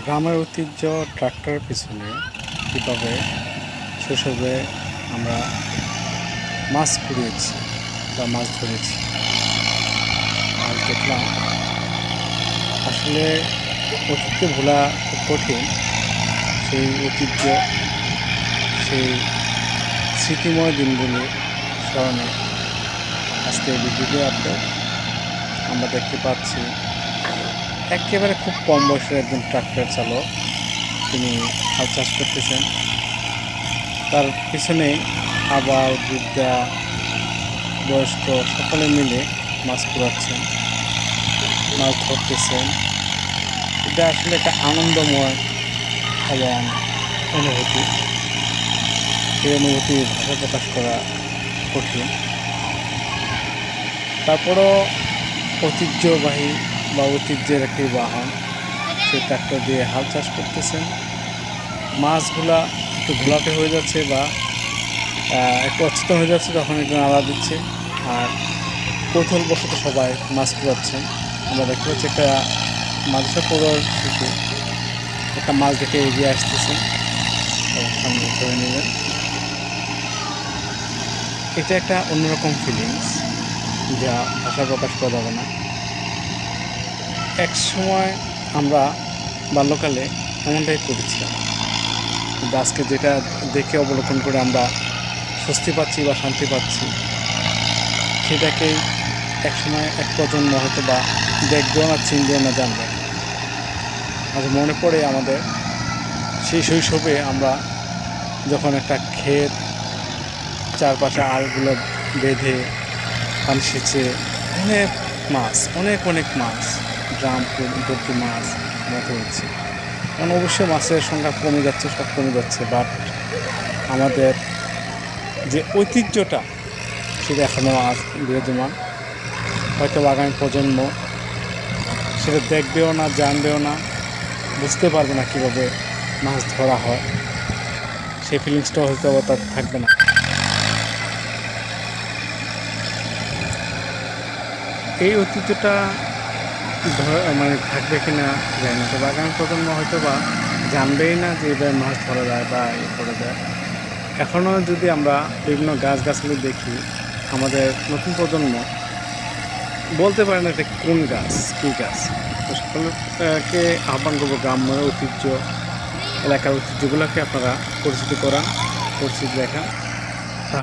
গ্রামের ঐতিহ্য ট্রাক্টরের পিছনে কীভাবে শৈশবে আমরা মাছ কুড়িয়েছি বা মাছ ধরেছি আর দেখলাম আসলে অতীতকে ভোলা খুব কঠিন। সেই ঐতিহ্য, সেই স্মৃতিময় দিনগুলি স্মরণে আজকে ভিডিও আপলোড আমরা দেখতে পাচ্ছি একেবারে খুব কম বয়সের একজন ট্রাক্টর চালক, তিনি হাল চাষ করতেছেন। তার পিছনে আবার বৃদ্ধা বয়স্ক সকলে মিলে মাছ কুড়াচ্ছেন, মাছ ধরতেছেন। এটা আসলে একটা আনন্দময় এবং অনুভূতি। সেই অনুভূতি ভাষা প্রকাশ করা কঠিন। তারপরও ঐতিহ্যবাহী বা ঐতিহ্যের একটি বাহন, সেই ট্রাক্টর দিয়ে হাল চাষ করতেছেন। মাছগুলা একটু ঘোলাটে হয়ে যাচ্ছে বা একটু অচেতন হয়ে যাচ্ছে, তখন একটু নাড়া দিচ্ছে আর কৌতূহলবশত সবাই মাছ কুড়াচ্ছেন। আমরা দেখতে পাচ্ছি একটা মাদ্রাসা পড়ুয়ার শিশু একটা মাছ দেখে এগিয়ে আসতেছেন, সামনে ধরে নেবেন। এটা একটা অন্যরকম ফিলিংস যা ভাষা প্রকাশ করা যাবে না। এক সময় আমরা বাল্যকালে এমনটাই করেছিলাম, কিন্তু আজকে যেটা দেখে অবলোকন করে আমরা স্বস্তি পাচ্ছি বা শান্তি পাচ্ছি, সেটাকেই একসময় এক প্রজন্ম হয়তো বা দেখবেও না, চিনবেও না, জানবে। আজ মনে পড়ে আমাদের সেই শৈশবে আমরা যখন একটা ক্ষেত চারপাশে আলগুলো বেঁধে পানি সেচে অনেক মাছ, ড্রাম ভর্তি মাছ আমরা ধরেছি। এখন অবশ্যই মাছের সংখ্যা কমে যাচ্ছে, সব কমে যাচ্ছে, বাট আমাদের যে ঐতিহ্যটা সেটা এখনও আজ বিরাজমান। হয়তো আগামী প্রজন্ম সেটা দেখবেও না, জানবেও না, বুঝতে পারবে না কীভাবে মাছ ধরা হয়। সেই ফিলিংসটাও হয়তো তার থাকবে না। এই ঐতিহ্যটা মানে থাকবে কি না জানি না, তবে আগামী প্রজন্ম হয়তো বা জানবেই না যে এভাবে মাছ ধরা যায় বা করা যায়। এখনও যদি আমরা বিভিন্ন গাছগাছালি দেখি, আমাদের নতুন প্রজন্ম বলতে পারে না এটা কোন গাছ, কী গাছ। তো সকলকে আহ্বান করবো গ্রাম্য ঐতিহ্য, এলাকার ঐতিহ্যগুলোকে আপনারা পরিচিতি করান, পরিচিতি দেখান।